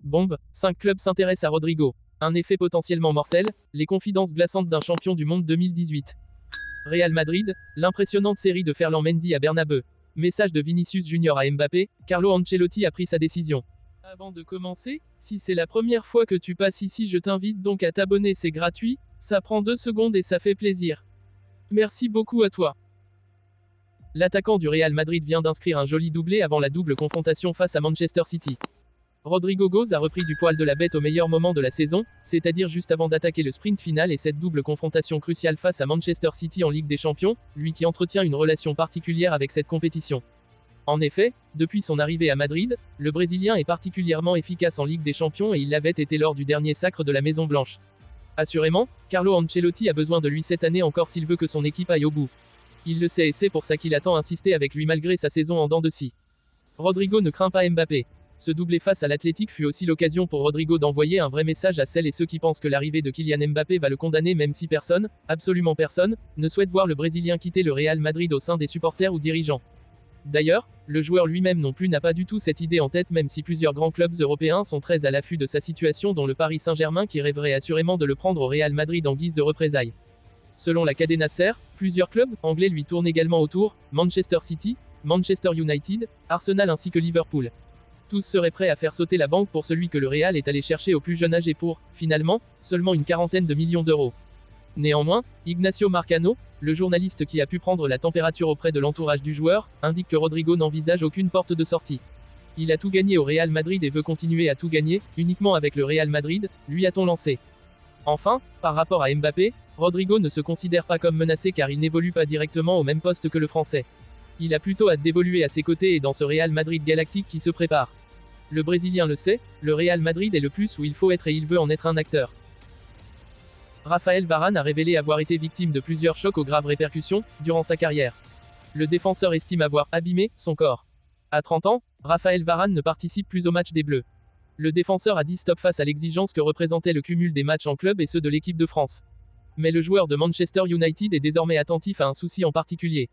Bombe, 5 clubs s'intéressent à Rodrigo. Un effet potentiellement mortel, les confidences glaçantes d'un champion du monde 2018. Real Madrid, l'impressionnante série de Ferland Mendy à Bernabeu. Message de Vinicius Junior à Mbappé, Carlo Ancelotti a pris sa décision. Avant de commencer, si c'est la première fois que tu passes ici, je t'invite donc à t'abonner, c'est gratuit, ça prend 2 secondes et ça fait plaisir. Merci beaucoup à toi. L'attaquant du Real Madrid vient d'inscrire un joli doublé avant la double confrontation face à Manchester City. Rodrigo Goes a repris du poil de la bête au meilleur moment de la saison, c'est-à-dire juste avant d'attaquer le sprint final et cette double confrontation cruciale face à Manchester City en Ligue des Champions, lui qui entretient une relation particulière avec cette compétition. En effet, depuis son arrivée à Madrid, le Brésilien est particulièrement efficace en Ligue des Champions et il l'avait été lors du dernier sacre de la Maison Blanche. Assurément, Carlo Ancelotti a besoin de lui cette année encore s'il veut que son équipe aille au bout. Il le sait et c'est pour ça qu'il a tant insisté avec lui malgré sa saison en dents de scie. Rodrigo ne craint pas Mbappé. Ce doublé face à l'Athletic fut aussi l'occasion pour Rodrigo d'envoyer un vrai message à celles et ceux qui pensent que l'arrivée de Kylian Mbappé va le condamner même si personne, absolument personne, ne souhaite voir le Brésilien quitter le Real Madrid au sein des supporters ou dirigeants. D'ailleurs, le joueur lui-même non plus n'a pas du tout cette idée en tête même si plusieurs grands clubs européens sont très à l'affût de sa situation dont le Paris Saint-Germain qui rêverait assurément de le prendre au Real Madrid en guise de représailles. Selon la Cadena Ser, plusieurs clubs anglais lui tournent également autour, Manchester City, Manchester United, Arsenal ainsi que Liverpool. Tous seraient prêts à faire sauter la banque pour celui que le Real est allé chercher au plus jeune âge et pour, finalement, seulement une quarantaine de millions d'euros. Néanmoins, Ignacio Marcano, le journaliste qui a pu prendre la température auprès de l'entourage du joueur, indique que Rodrigo n'envisage aucune porte de sortie. Il a tout gagné au Real Madrid et veut continuer à tout gagner, uniquement avec le Real Madrid, lui a-t-on lancé. Enfin, par rapport à Mbappé, Rodrigo ne se considère pas comme menacé car il n'évolue pas directement au même poste que le Français. Il a plutôt hâte d'évoluer à ses côtés et dans ce Real Madrid galactique qui se prépare. Le Brésilien le sait, le Real Madrid est le plus où il faut être et il veut en être un acteur. Raphaël Varane a révélé avoir été victime de plusieurs chocs aux graves répercussions, durant sa carrière. Le défenseur estime avoir abîmé son corps. À 30 ans, Raphaël Varane ne participe plus au match des Bleus. Le défenseur a dit stop face à l'exigence que représentait le cumul des matchs en club et ceux de l'équipe de France. Mais le joueur de Manchester United est désormais attentif à un souci en particulier.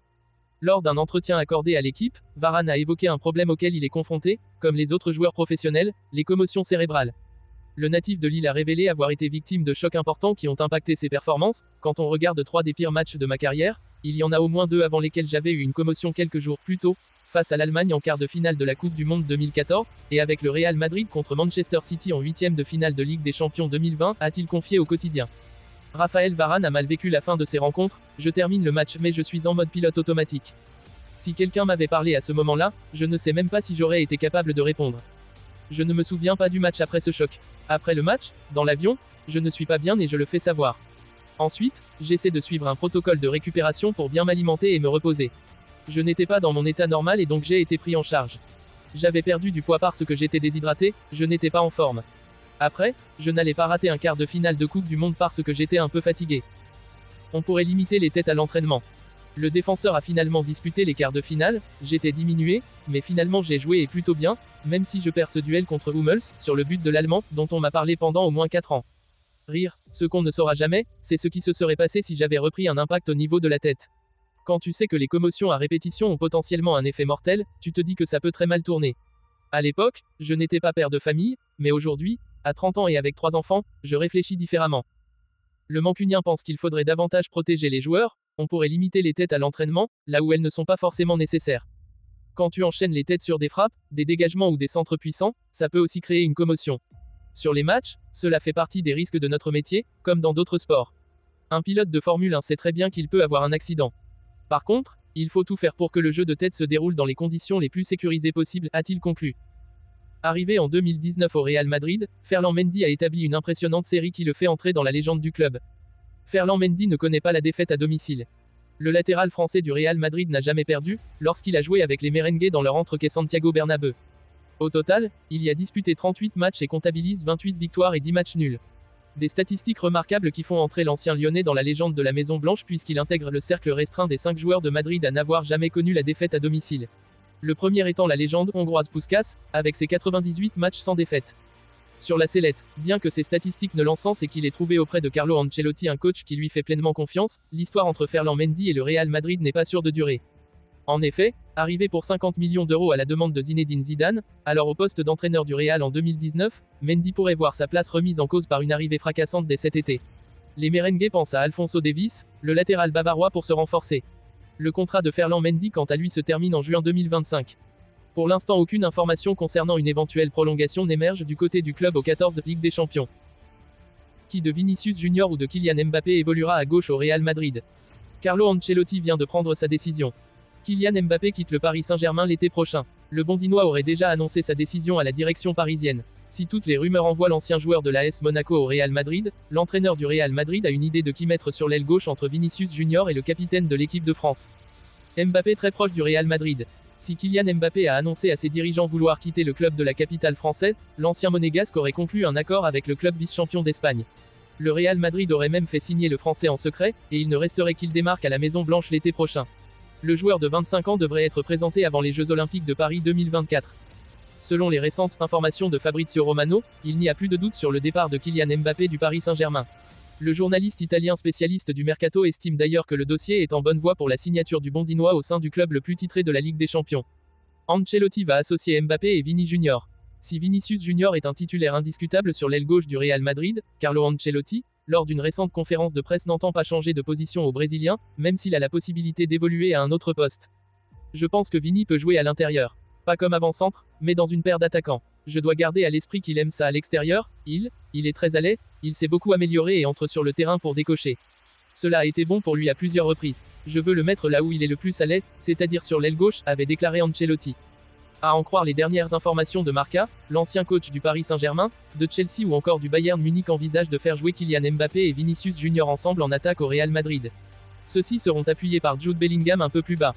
Lors d'un entretien accordé à l'équipe, Varane a évoqué un problème auquel il est confronté, comme les autres joueurs professionnels, les commotions cérébrales. Le natif de Lille a révélé avoir été victime de chocs importants qui ont impacté ses performances. Quand on regarde 3 des pires matchs de ma carrière, il y en a au moins 2 avant lesquels j'avais eu une commotion quelques jours plus tôt, face à l'Allemagne en quart de finale de la Coupe du Monde 2014, et avec le Real Madrid contre Manchester City en 8e de finale de Ligue des Champions 2020, a-t-il confié au quotidien. Raphaël Varane a mal vécu la fin de ces rencontres, je termine le match mais je suis en mode pilote automatique. Si quelqu'un m'avait parlé à ce moment-là, je ne sais même pas si j'aurais été capable de répondre. Je ne me souviens pas du match après ce choc. Après le match, dans l'avion, je ne suis pas bien et je le fais savoir. Ensuite, j'essaie de suivre un protocole de récupération pour bien m'alimenter et me reposer. Je n'étais pas dans mon état normal et donc j'ai été pris en charge. J'avais perdu du poids parce que j'étais déshydraté, je n'étais pas en forme. Après, je n'allais pas rater un quart de finale de Coupe du Monde parce que j'étais un peu fatigué. On pourrait limiter les têtes à l'entraînement. Le défenseur a finalement disputé les quarts de finale, j'étais diminué, mais finalement j'ai joué et plutôt bien, même si je perds ce duel contre Hummels, sur le but de l'Allemand, dont on m'a parlé pendant au moins 4 ans. Rire, ce qu'on ne saura jamais, c'est ce qui se serait passé si j'avais repris un impact au niveau de la tête. Quand tu sais que les commotions à répétition ont potentiellement un effet mortel, tu te dis que ça peut très mal tourner. À l'époque, je n'étais pas père de famille, mais aujourd'hui, à 30 ans et avec 3 enfants, je réfléchis différemment. Le mancunien pense qu'il faudrait davantage protéger les joueurs, on pourrait limiter les têtes à l'entraînement, là où elles ne sont pas forcément nécessaires. Quand tu enchaînes les têtes sur des frappes, des dégagements ou des centres puissants, ça peut aussi créer une commotion. Sur les matchs, cela fait partie des risques de notre métier, comme dans d'autres sports. Un pilote de Formule 1 sait très bien qu'il peut avoir un accident. Par contre, il faut tout faire pour que le jeu de tête se déroule dans les conditions les plus sécurisées possibles, a-t-il conclu. Arrivé en 2019 au Real Madrid, Ferland Mendy a établi une impressionnante série qui le fait entrer dans la légende du club. Ferland Mendy ne connaît pas la défaite à domicile. Le latéral français du Real Madrid n'a jamais perdu, lorsqu'il a joué avec les Merengues dans leur entrequet Santiago Bernabéu. Au total, il y a disputé 38 matchs et comptabilise 28 victoires et 10 matchs nuls. Des statistiques remarquables qui font entrer l'ancien Lyonnais dans la légende de la Maison Blanche puisqu'il intègre le cercle restreint des 5 joueurs de Madrid à n'avoir jamais connu la défaite à domicile. Le premier étant la légende hongroise Puskás, avec ses 98 matchs sans défaite. Sur la sellette, bien que ses statistiques ne l'encensent et qu'il ait trouvé auprès de Carlo Ancelotti un coach qui lui fait pleinement confiance, l'histoire entre Ferland Mendy et le Real Madrid n'est pas sûre de durer. En effet, arrivé pour 50 millions d'euros à la demande de Zinedine Zidane, alors au poste d'entraîneur du Real en 2019, Mendy pourrait voir sa place remise en cause par une arrivée fracassante dès cet été. Les merengues pensent à Alphonso Davies, le latéral bavarois pour se renforcer. Le contrat de Ferland Mendy quant à lui se termine en juin 2025. Pour l'instant aucune information concernant une éventuelle prolongation n'émerge du côté du club aux 14 Ligue des Champions. Qui de Vinicius Junior ou de Kylian Mbappé évoluera à gauche au Real Madrid? Carlo Ancelotti vient de prendre sa décision. Kylian Mbappé quitte le Paris Saint-Germain l'été prochain. Le Bondinois aurait déjà annoncé sa décision à la direction parisienne. Si toutes les rumeurs envoient l'ancien joueur de l'AS Monaco au Real Madrid, l'entraîneur du Real Madrid a une idée de qui mettre sur l'aile gauche entre Vinicius Junior et le capitaine de l'équipe de France. Mbappé très proche du Real Madrid. Si Kylian Mbappé a annoncé à ses dirigeants vouloir quitter le club de la capitale française, l'ancien monégasque aurait conclu un accord avec le club vice-champion d'Espagne. Le Real Madrid aurait même fait signer le Français en secret, et il ne resterait qu'il démarque à la Maison Blanche l'été prochain. Le joueur de 25 ans devrait être présenté avant les Jeux Olympiques de Paris 2024. Selon les récentes informations de Fabrizio Romano, il n'y a plus de doute sur le départ de Kylian Mbappé du Paris Saint-Germain. Le journaliste italien spécialiste du mercato estime d'ailleurs que le dossier est en bonne voie pour la signature du Bondinois au sein du club le plus titré de la Ligue des Champions. Ancelotti va associer Mbappé et Vini Junior. Si Vinicius Junior est un titulaire indiscutable sur l'aile gauche du Real Madrid, Carlo Ancelotti, lors d'une récente conférence de presse n'entend pas changer de position au Brésilien, même s'il a la possibilité d'évoluer à un autre poste. Je pense que Vini peut jouer à l'intérieur. Pas comme avant-centre, mais dans une paire d'attaquants. Je dois garder à l'esprit qu'il aime ça à l'extérieur, il est très à l'aise, il s'est beaucoup amélioré et entre sur le terrain pour décocher. Cela a été bon pour lui à plusieurs reprises. Je veux le mettre là où il est le plus à l'aise, c'est-à-dire sur l'aile gauche, avait déclaré Ancelotti. À en croire les dernières informations de Marca, l'ancien coach du Paris Saint-Germain, de Chelsea ou encore du Bayern Munich envisage de faire jouer Kylian Mbappé et Vinicius Junior ensemble en attaque au Real Madrid. Ceux-ci seront appuyés par Jude Bellingham un peu plus bas.